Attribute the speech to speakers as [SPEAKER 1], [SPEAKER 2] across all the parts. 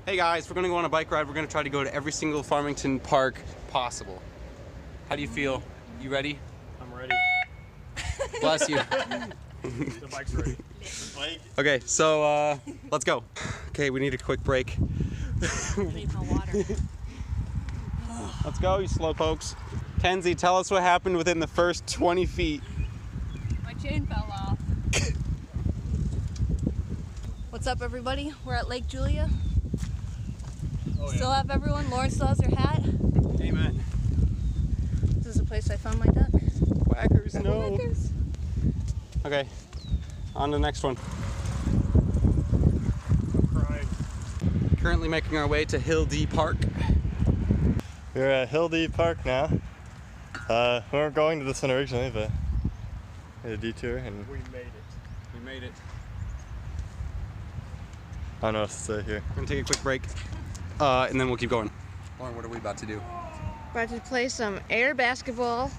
[SPEAKER 1] Hey guys, we're gonna go on a bike ride. We're gonna try to go to every single Farmington park possible. How do you feel? You ready?
[SPEAKER 2] I'm ready.
[SPEAKER 1] Bless you.
[SPEAKER 2] The bike's ready.
[SPEAKER 1] Okay, so let's go. Okay, we need a quick break.
[SPEAKER 3] Need my water.
[SPEAKER 1] Let's go, you slowpokes. Kenzie, tell us what happened within the first 20 feet.
[SPEAKER 3] My chain fell off. What's up, everybody? We're at Lake Julia. Still have everyone. Lauren still has her hat.
[SPEAKER 1] Amen.
[SPEAKER 3] This is the place I found my duck.
[SPEAKER 1] Quackers, no.
[SPEAKER 3] Quackers.
[SPEAKER 1] Okay, on to the next one.
[SPEAKER 2] Crying.
[SPEAKER 1] Currently making our way to Hill D Park.
[SPEAKER 4] We're at Hill D Park now. We weren't going to this one originally, but we had a detour and
[SPEAKER 2] We made it.
[SPEAKER 1] We made it.
[SPEAKER 4] I don't know what to say here.
[SPEAKER 1] We're gonna take a quick break, and then we'll keep going. Lauren, what are we about to do?
[SPEAKER 3] About to play some air basketball.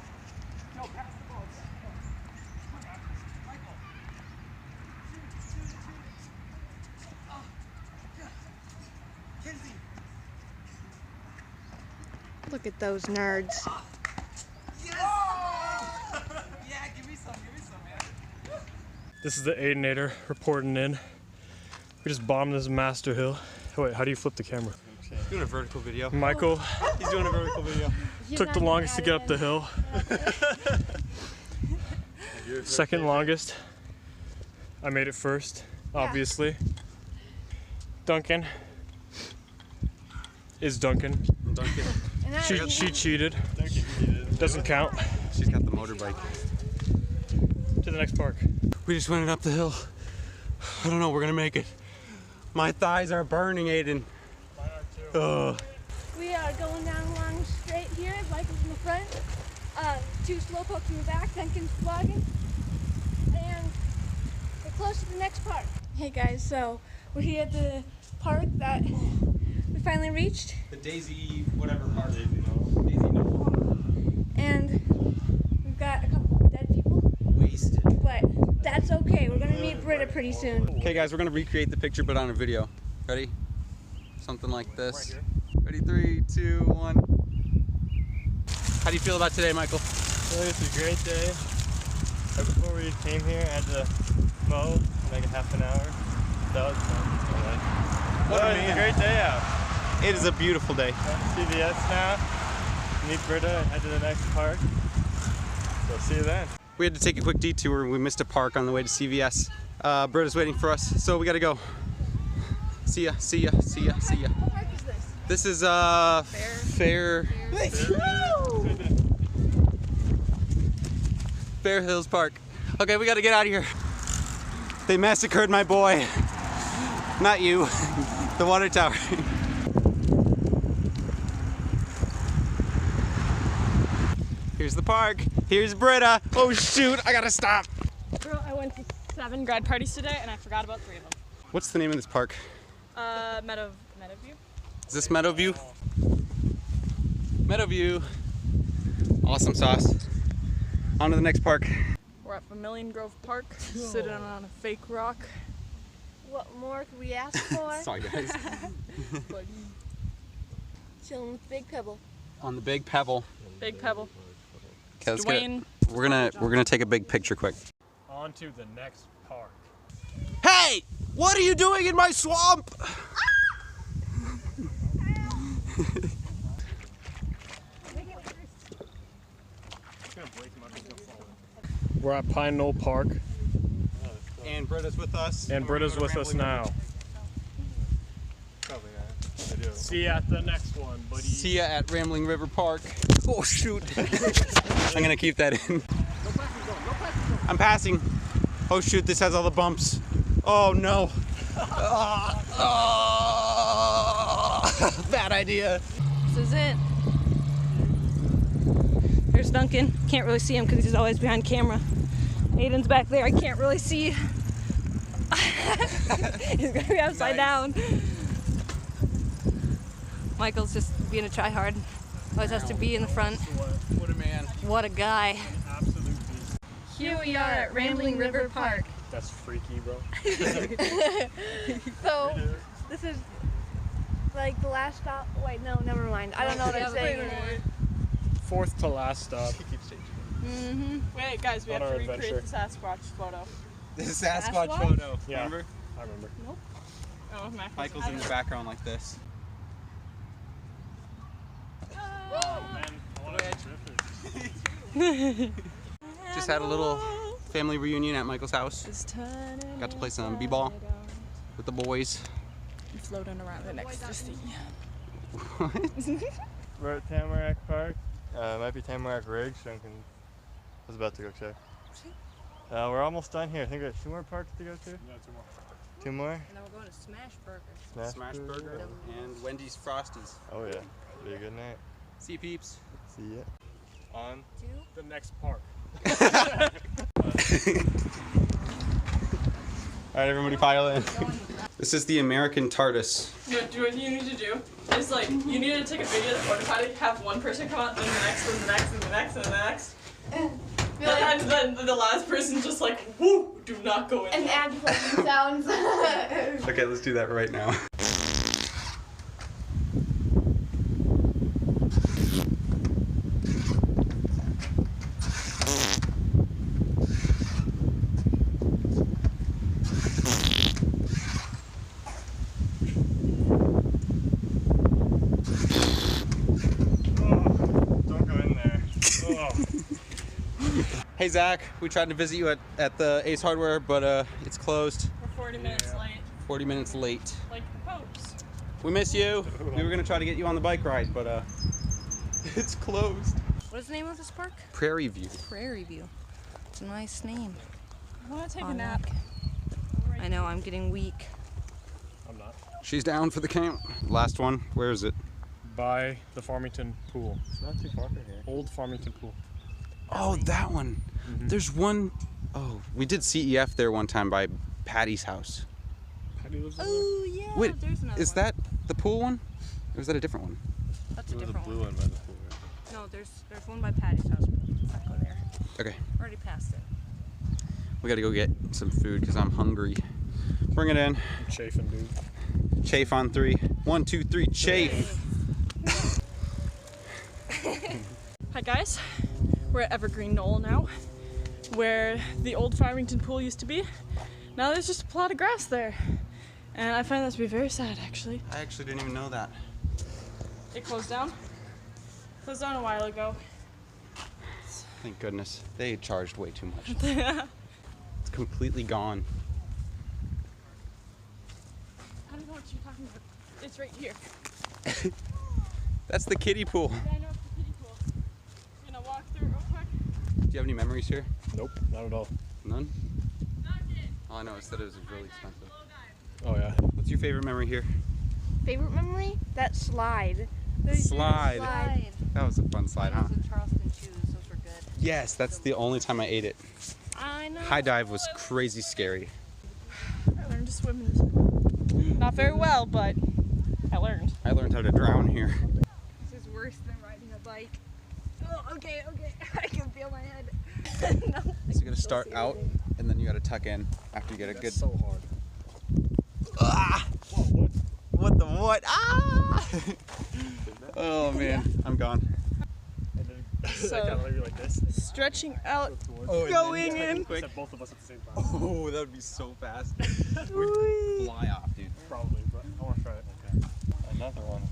[SPEAKER 3] Look at those nerds.
[SPEAKER 2] This is the Aidenator reporting in. We just bombed this master hill. Oh, wait, how do you flip the camera?
[SPEAKER 1] He's doing a vertical video.
[SPEAKER 2] Michael
[SPEAKER 1] He's doing a vertical video.
[SPEAKER 2] took the longest to get up the hill. Second longest. I made it first, obviously. Duncan is Duncan.
[SPEAKER 1] Duncan.
[SPEAKER 2] She cheated. Doesn't count.
[SPEAKER 1] She's got the motorbike.
[SPEAKER 2] To the next park.
[SPEAKER 1] We just went up the hill. I don't know, we're gonna make it. My thighs are burning, Aiden. Ugh.
[SPEAKER 5] We are going down along straight here. Michael's in the front. Two slowpokes in the back. Duncan's vlogging. And we're close to the next park. Hey guys, so we're here at the park that we finally reached.
[SPEAKER 1] The Daisy, whatever part. Daisy
[SPEAKER 5] And we've got a couple dead people.
[SPEAKER 1] Wasted.
[SPEAKER 5] But that's okay. We're gonna meet Britta pretty soon.
[SPEAKER 1] Okay guys, we're gonna recreate the picture but on a video. Ready? Something like this. Ready, 3, 2, 1. How do you feel about today, Michael?
[SPEAKER 4] Well, it's a great day. Right before we came here, I had to mow in like a half an hour. That was fun.
[SPEAKER 1] What a
[SPEAKER 4] It's
[SPEAKER 1] man.
[SPEAKER 4] a great day out.
[SPEAKER 1] It is a beautiful day.
[SPEAKER 4] CVS now. Meet Britta and head to the next park. So see you then.
[SPEAKER 1] We had to take a quick detour. We missed a park on the way to CVS. Britta's waiting for us, so we gotta go. See ya, see ya, see ya, see ya.
[SPEAKER 5] What park is this?
[SPEAKER 1] This is Fair Hills Park. Okay, we gotta get out of here. They massacred my boy. Not you, the water tower. Here's the park. Here's Britta. Oh shoot, I gotta stop.
[SPEAKER 6] Bro, I went to 7 grad parties today and I forgot about 3 of them.
[SPEAKER 1] What's the name of this park?
[SPEAKER 6] Meadowview.
[SPEAKER 1] Is this Meadowview? Meadowview. Awesome sauce. On to the next park.
[SPEAKER 6] We're at Vermilion Grove Park, sitting on a fake rock.
[SPEAKER 5] What more could we ask for?
[SPEAKER 1] Sorry guys.
[SPEAKER 5] Chilling with Big Pebble.
[SPEAKER 1] On the big pebble.
[SPEAKER 6] Big Pebble.
[SPEAKER 1] Okay, let's get it.
[SPEAKER 6] Dwayne.
[SPEAKER 1] We're gonna take a big picture quick.
[SPEAKER 2] On to the next park.
[SPEAKER 1] Hey! What are you doing in my swamp?
[SPEAKER 2] We're at Pine Knoll Park,
[SPEAKER 1] And Britta's with us.
[SPEAKER 2] and Britta's with us now.
[SPEAKER 4] Probably not. I do.
[SPEAKER 2] See you at the next one, buddy.
[SPEAKER 1] See ya at Rambling River Park. Oh shoot. I'm gonna keep that in. I'm passing. Oh shoot, this has all the bumps. Oh no. Bad idea.
[SPEAKER 3] This is it. Here's Duncan. Can't really see him because he's always behind camera. Aiden's back there. I can't really see. He's gonna be upside down. Michael's just being a tryhard. Always has to be in the front.
[SPEAKER 1] What a man.
[SPEAKER 3] What a guy.
[SPEAKER 2] Absolute beast.
[SPEAKER 3] Here we are at Rambling River Park.
[SPEAKER 2] That's freaky, bro.
[SPEAKER 5] So, this is like the last stop. Wait, no, never mind. I don't know what I'm saying.
[SPEAKER 2] Fourth to last stop.
[SPEAKER 6] Wait, guys, we
[SPEAKER 2] On
[SPEAKER 6] have to
[SPEAKER 2] our
[SPEAKER 6] recreate
[SPEAKER 2] adventure.
[SPEAKER 6] the Sasquatch photo.
[SPEAKER 1] The Sasquatch
[SPEAKER 5] Sasquatch?
[SPEAKER 1] photo.
[SPEAKER 2] Yeah.
[SPEAKER 1] Remember?
[SPEAKER 2] I remember.
[SPEAKER 6] Oh, Mac.
[SPEAKER 1] Michael's in the background like this. Just had a little family reunion at Michael's house. Got to play some b-ball with the boys.
[SPEAKER 6] I'm floating around in ecstasy.
[SPEAKER 4] We're at Tamarack Park. It might be Tamarack Ridge. Duncan was about to go check. We're almost done here. I think we got 2 more parks to go to.
[SPEAKER 2] Yeah, 2 more.
[SPEAKER 4] 2 more?
[SPEAKER 3] And then we're going to Smash Burger.
[SPEAKER 1] Smash Burger and Wendy's Frosties.
[SPEAKER 4] Oh yeah. Be a good night.
[SPEAKER 1] See you, peeps.
[SPEAKER 4] See ya. On.
[SPEAKER 2] The next park.
[SPEAKER 1] All right, everybody pile in. This is the American TARDIS.
[SPEAKER 6] No, do what you need to do is like you need to take a video of the porta potty, have one person come out, then the next, then the next, and the next, and the next. And then the last person just like, whoo, do not go in.
[SPEAKER 5] And add clicking sounds.
[SPEAKER 1] Okay, let's do that right now.
[SPEAKER 4] Don't go in there.
[SPEAKER 1] Hey Zach, we tried to visit you at the Ace Hardware, but it's closed.
[SPEAKER 6] We're 40 minutes late,
[SPEAKER 1] 40 minutes late.
[SPEAKER 6] like the Popes.
[SPEAKER 1] We miss you. We were gonna try to get you on the bike ride, but it's closed.
[SPEAKER 3] What is the name of this park?
[SPEAKER 1] Prairie View.
[SPEAKER 3] Prairie View. It's a nice name.
[SPEAKER 6] I want to take a
[SPEAKER 3] On
[SPEAKER 6] nap.
[SPEAKER 3] I know, I'm getting weak.
[SPEAKER 2] I'm not.
[SPEAKER 1] She's down for the count. Last one. Where is it?
[SPEAKER 2] By the Farmington Pool.
[SPEAKER 4] It's not too far from here.
[SPEAKER 2] Old Farmington Pool.
[SPEAKER 1] Oh, that one. There's one oh we did CEF there one time by Patty's house.
[SPEAKER 2] Patty lives in there?
[SPEAKER 3] Oh, yeah.
[SPEAKER 1] Wait,
[SPEAKER 3] there's another
[SPEAKER 1] is
[SPEAKER 3] one.
[SPEAKER 1] that the pool one? Or is that a different one?
[SPEAKER 3] That's a
[SPEAKER 4] There was a
[SPEAKER 3] different
[SPEAKER 4] blue
[SPEAKER 3] one.
[SPEAKER 4] one by the pool.
[SPEAKER 3] No, there's one by Patty's house. But let's not go there.
[SPEAKER 1] Okay,
[SPEAKER 3] Already passed it.
[SPEAKER 1] we gotta go get some food because I'm hungry. Bring it in.
[SPEAKER 2] I'm chafing, dude.
[SPEAKER 1] Chafe on 3. 1, 2, 3, chafe.
[SPEAKER 6] Hi guys, we're at Evergreen Knoll now, where the old Farmington Pool used to be. Now there's just a plot of grass there, and I find that to be very sad actually.
[SPEAKER 1] I actually didn't even know that.
[SPEAKER 6] It closed down. Closed down a while ago.
[SPEAKER 1] Thank goodness. They charged way too much. It's completely gone.
[SPEAKER 6] I don't know what you're talking about. It's right here.
[SPEAKER 1] That's the kiddie pool.
[SPEAKER 6] Yeah, I know it's the kiddie pool. You gonna walk through it real quick?
[SPEAKER 1] Do you have any memories here?
[SPEAKER 2] Nope, not at all.
[SPEAKER 1] None? All I know is that it was really expensive.
[SPEAKER 2] Oh yeah.
[SPEAKER 1] What's your favorite memory here?
[SPEAKER 5] Favorite memory? That slide.
[SPEAKER 1] Slide. That was a fun slide, huh?
[SPEAKER 3] Those are Charleston chews. Those were good.
[SPEAKER 1] Yes, that's the only time I ate it.
[SPEAKER 3] I know.
[SPEAKER 1] High dive was crazy scary.
[SPEAKER 6] I learned to swim in this. Not very well, but I learned.
[SPEAKER 1] I learned how to drown here.
[SPEAKER 5] This is worse than riding a bike. Oh, okay. I can feel my head. No.
[SPEAKER 1] So you gotta start out and then you gotta tuck in after you get a good.
[SPEAKER 2] That's so hard.
[SPEAKER 1] Ah!
[SPEAKER 2] Whoa, what?
[SPEAKER 1] What the what? Ah! Oh man, I'm gone.
[SPEAKER 2] And then
[SPEAKER 6] So-
[SPEAKER 2] I gotta leave you like this.
[SPEAKER 6] Stretching out,
[SPEAKER 1] Oh, and
[SPEAKER 6] going
[SPEAKER 1] then
[SPEAKER 6] in.
[SPEAKER 1] quick.
[SPEAKER 2] Except both of us at the same time.
[SPEAKER 1] Oh, that would be so fast. We'd fly off, dude.
[SPEAKER 2] Probably, but I want to try it. Okay.
[SPEAKER 4] Another one.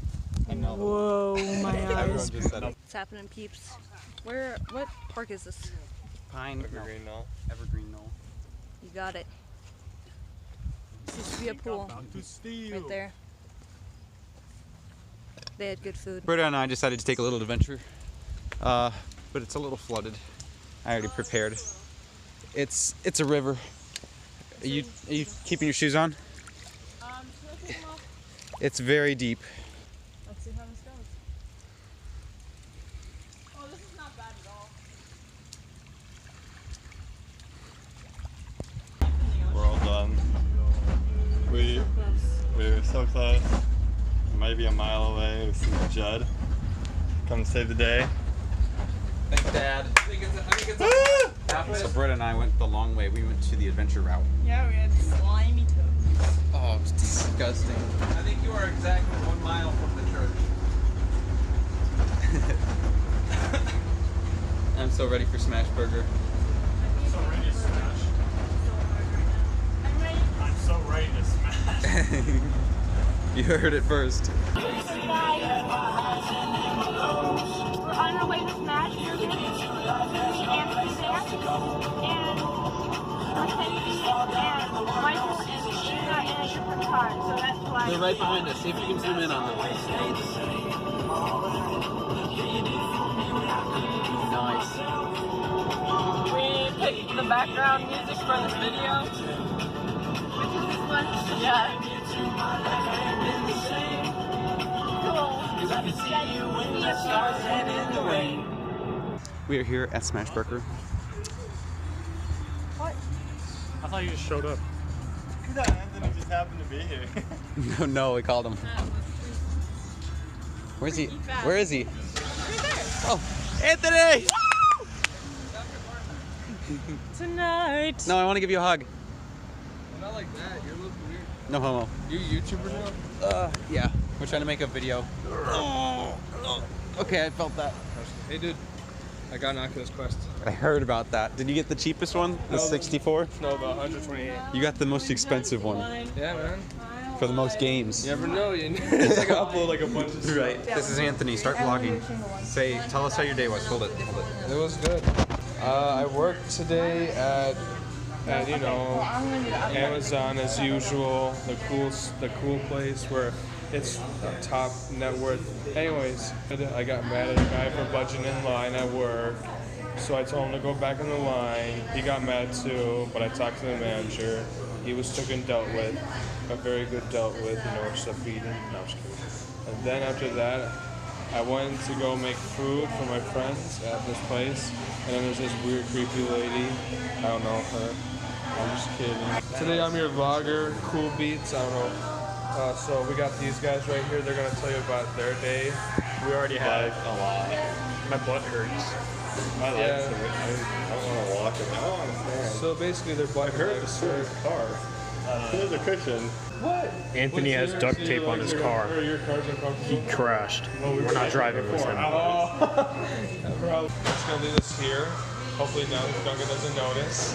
[SPEAKER 1] Another one.
[SPEAKER 6] Whoa, my
[SPEAKER 1] Everyone
[SPEAKER 6] eyes.
[SPEAKER 1] just said it.
[SPEAKER 3] What's happening, peeps? What park is this?
[SPEAKER 1] Pine. No,
[SPEAKER 4] Evergreen Knoll.
[SPEAKER 1] Evergreen Knoll.
[SPEAKER 3] You got it. This used to be a pool. Right there. They had good food.
[SPEAKER 1] Britta and I decided to take a little adventure, but it's a little flooded. I already prepared. It's a river. Are you keeping your shoes on?
[SPEAKER 6] Should I take them off?
[SPEAKER 1] It's very deep.
[SPEAKER 6] Let's see how this goes. Oh, this is not bad at all.
[SPEAKER 4] We're all done. We're so close. Maybe a mile away. We see Judd come to save the day.
[SPEAKER 1] Thanks, Dad. So Britta and I went the long way. We went to the adventure route.
[SPEAKER 6] Yeah, we had slimy toes.
[SPEAKER 1] Oh, it was disgusting. I think you are exactly 1 mile So ready for Smash Burger.
[SPEAKER 2] So ready to smash.
[SPEAKER 5] I'm ready.
[SPEAKER 2] I'm so ready to smash.
[SPEAKER 1] You heard it first.
[SPEAKER 5] We're on our way to Smash Burger. Anthony there. And Mackenzie and Michael and Sheena in a different car. So that's why.
[SPEAKER 1] They're right behind us. See if you can zoom in on them. Nice.
[SPEAKER 6] We picked the background music for this video.
[SPEAKER 5] Which is this one?
[SPEAKER 6] Yeah.
[SPEAKER 1] We are here at Smash Burger.
[SPEAKER 2] I thought you just showed up.
[SPEAKER 4] No, Anthony just happened to be here.
[SPEAKER 1] No, we called him. Where's he? Where is he? Oh, Anthony!
[SPEAKER 6] Tonight.
[SPEAKER 1] No, I want to give you a hug.
[SPEAKER 7] Not like that. You're looking weird.
[SPEAKER 1] No homo.
[SPEAKER 7] You a YouTuber now?
[SPEAKER 1] Yeah. We're trying to make a video. Okay, I felt that.
[SPEAKER 7] Hey, dude. I got an Oculus Quest.
[SPEAKER 1] I heard about that. Did you get the cheapest one? The 64?
[SPEAKER 7] No, about 128.
[SPEAKER 1] You got the most expensive one
[SPEAKER 7] Yeah, man.
[SPEAKER 1] for the most games.
[SPEAKER 7] You never know. It's like I upload like a bunch of stuff.
[SPEAKER 1] Right. This is Anthony. Start vlogging. Tell us how your day was. Hold it.
[SPEAKER 7] It was good. I worked today at you know, Amazon as usual. The cool place where it's top net worth. Anyways, I got mad at a guy for budging in line at work. So I told him to go back in the line. He got mad too, but I talked to the manager. He was taken dealt with, a very good dealt with, you know, stuff eating. No, I'm just kidding. And then after that, I went to go make food for my friends at this place. And then there's this weird, creepy lady. I don't know her. I'm just kidding. Today I'm your vlogger, Cool Beats. I don't know. So we got these guys right here. They're gonna tell you about their day.
[SPEAKER 2] We already had a lot. My butt hurts.
[SPEAKER 4] I like
[SPEAKER 7] Yeah.
[SPEAKER 4] it. I want to walk it. I don't want to stand.
[SPEAKER 7] So basically, they're butt
[SPEAKER 4] Hurt the
[SPEAKER 7] hurt.
[SPEAKER 4] car. There's a cushion.
[SPEAKER 2] Anthony has duct tape on his car.
[SPEAKER 7] Your car's
[SPEAKER 2] He
[SPEAKER 7] uncomfortable.
[SPEAKER 2] crashed. We're not driving with him.
[SPEAKER 7] Oh. I'm just gonna leave this here. Hopefully Duncan doesn't notice.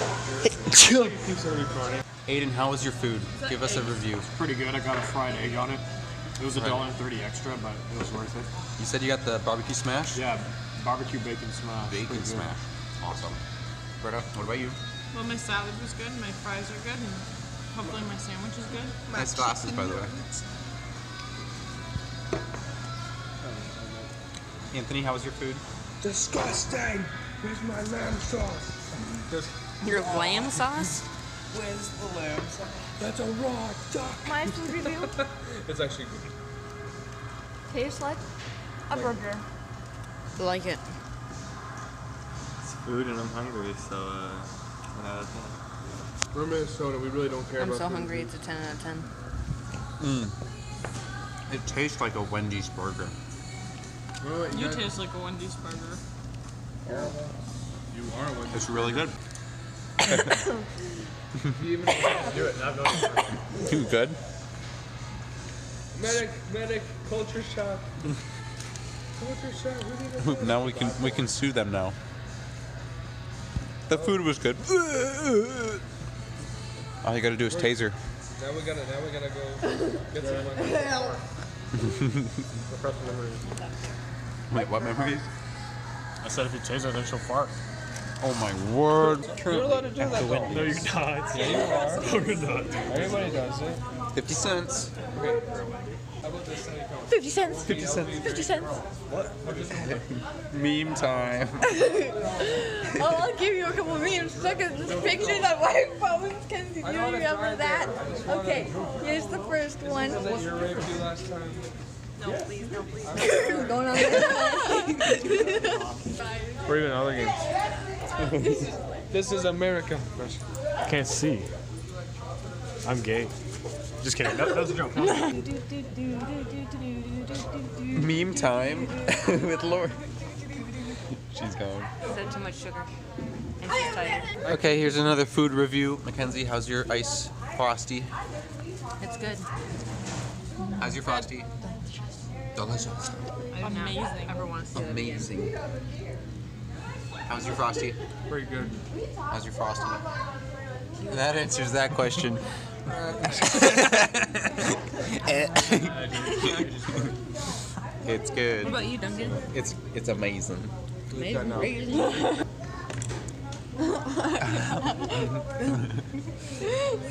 [SPEAKER 7] Keeps already recording.
[SPEAKER 1] Aiden, how was your food? Give us a review.
[SPEAKER 2] Pretty good. I got a fried egg on it. It was $1.30 extra, but it was worth it.
[SPEAKER 1] You said you got the barbecue smash?
[SPEAKER 2] Yeah, barbecue bacon smash.
[SPEAKER 1] Bacon
[SPEAKER 2] Pretty good.
[SPEAKER 1] smash. Awesome. Britta, what about you?
[SPEAKER 6] Well, my salad was good, my fries are good, and hopefully my sandwich is good.
[SPEAKER 1] Nice glasses, by the way. Anthony, how was your food?
[SPEAKER 7] Disgusting! Where's my lamb sauce?
[SPEAKER 8] Your lamb sauce?
[SPEAKER 7] Where's the lamb sauce? That's a raw duck.
[SPEAKER 5] My food review
[SPEAKER 7] It's actually good.
[SPEAKER 5] tastes like a burger.
[SPEAKER 8] Like it.
[SPEAKER 4] It's food and I'm hungry, so 10 out of 10.
[SPEAKER 7] We're in Minnesota. We really don't care
[SPEAKER 8] I'm
[SPEAKER 7] about
[SPEAKER 8] so
[SPEAKER 7] food.
[SPEAKER 8] hungry, it's a 10 out of 10.
[SPEAKER 1] It tastes like a Wendy's burger.
[SPEAKER 7] Well,
[SPEAKER 6] You taste like a Wendy's burger.
[SPEAKER 7] You are one.
[SPEAKER 1] It's really good.
[SPEAKER 7] You even do it. Not
[SPEAKER 1] Too good?
[SPEAKER 7] Medic, culture shock. Culture shock. We need a
[SPEAKER 1] Now we can sue them now. The food was good. All you gotta do is taser.
[SPEAKER 7] Now we gotta go get some money. Repress memories.
[SPEAKER 1] Wait, what memories?
[SPEAKER 2] I said if you taser, then she'll fart.
[SPEAKER 1] Oh my word.
[SPEAKER 7] You're allowed to do that though.
[SPEAKER 2] No, you're not.
[SPEAKER 7] Yeah, you are.
[SPEAKER 2] No, you're not.
[SPEAKER 7] Everybody does it.
[SPEAKER 1] 50 cents.
[SPEAKER 7] Okay. How about this?
[SPEAKER 5] 50 cents. 50 cents. 50 cents.
[SPEAKER 1] Meme time.
[SPEAKER 5] Oh, I'll give you a couple of memes. Look at this picture that my phone can do. You remember that? Okay, here's the first one.
[SPEAKER 7] Was that your raped you last time?
[SPEAKER 5] Going on
[SPEAKER 7] Or even other games. This is America.
[SPEAKER 2] I can't see. I'm gay. Just kidding. That was a joke.
[SPEAKER 1] Meme time with Lori. She's gone.
[SPEAKER 8] Said too much sugar. And she's tired.
[SPEAKER 1] Okay, here's another food review. Mackenzie, how's your ice frosty?
[SPEAKER 8] It's good.
[SPEAKER 1] How's your frosty? Delicious.
[SPEAKER 6] Amazing.
[SPEAKER 8] Ever want to see that again.
[SPEAKER 1] Amazing. How's your Frosty?
[SPEAKER 7] Pretty good.
[SPEAKER 1] How's your Frosty? That answers that question. It's good.
[SPEAKER 8] What about you, Duncan?
[SPEAKER 1] It's amazing.
[SPEAKER 8] Amazing.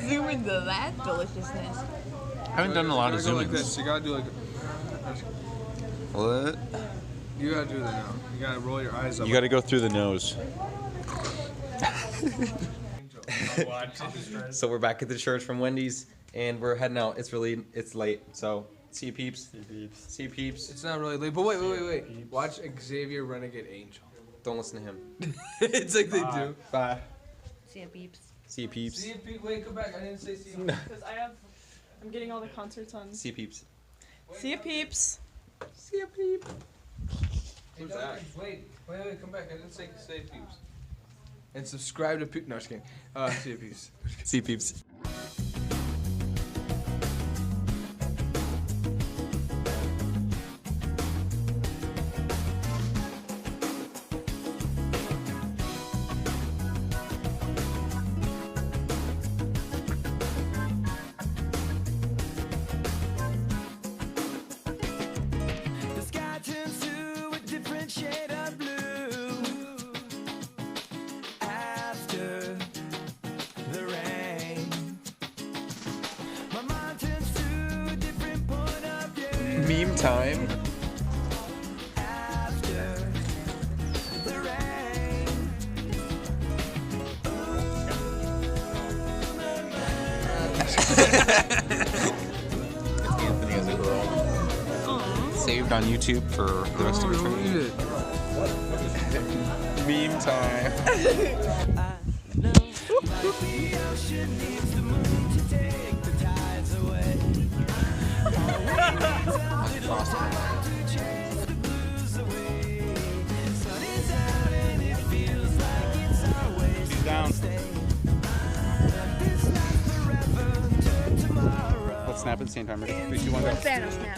[SPEAKER 8] Zoom into that deliciousness.
[SPEAKER 1] I haven't done a lot of
[SPEAKER 7] You gotta go like
[SPEAKER 1] zoom-ins.
[SPEAKER 7] this. You gotta do like.
[SPEAKER 1] What?
[SPEAKER 7] You gotta do that now. You gotta roll your eyes up.
[SPEAKER 1] You gotta go through the nose. So we're back at the church from Wendy's, and we're heading out. It's late. So see you peeps. See you peeps.
[SPEAKER 7] It's not really late, but wait. Watch Xavier Renegade Angel.
[SPEAKER 1] Don't listen to him.
[SPEAKER 7] It's like they do.
[SPEAKER 1] Bye.
[SPEAKER 8] See ya, peeps.
[SPEAKER 1] See you peeps.
[SPEAKER 7] See you, Pete. Wait, come back. I didn't say see you.
[SPEAKER 6] Because I'm getting all the concerts on.
[SPEAKER 1] See you peeps.
[SPEAKER 6] See ya, peeps.
[SPEAKER 1] See you peep.
[SPEAKER 7] Who's that? Wait, come back. I didn't say peeps. And subscribe to Peeps. No, just kidding. See you, peeps.
[SPEAKER 1] See you peeps.
[SPEAKER 9] The sky turns to a different shade of blue after the rain. My mind turns to a different point of view
[SPEAKER 1] Meme time.
[SPEAKER 9] after the rain.
[SPEAKER 1] It's Anthony as a girl. Saved on YouTube for the rest of eternity. Meme time.
[SPEAKER 9] The ocean needs the moon to take the tides away. Chase the blues away. Sun is out and it feels like it's always
[SPEAKER 1] Down.
[SPEAKER 9] stay. This lasts forever until tomorrow.
[SPEAKER 1] Let's snap at the same time. Ready? 3, 2, 1, go.
[SPEAKER 3] Thanos now.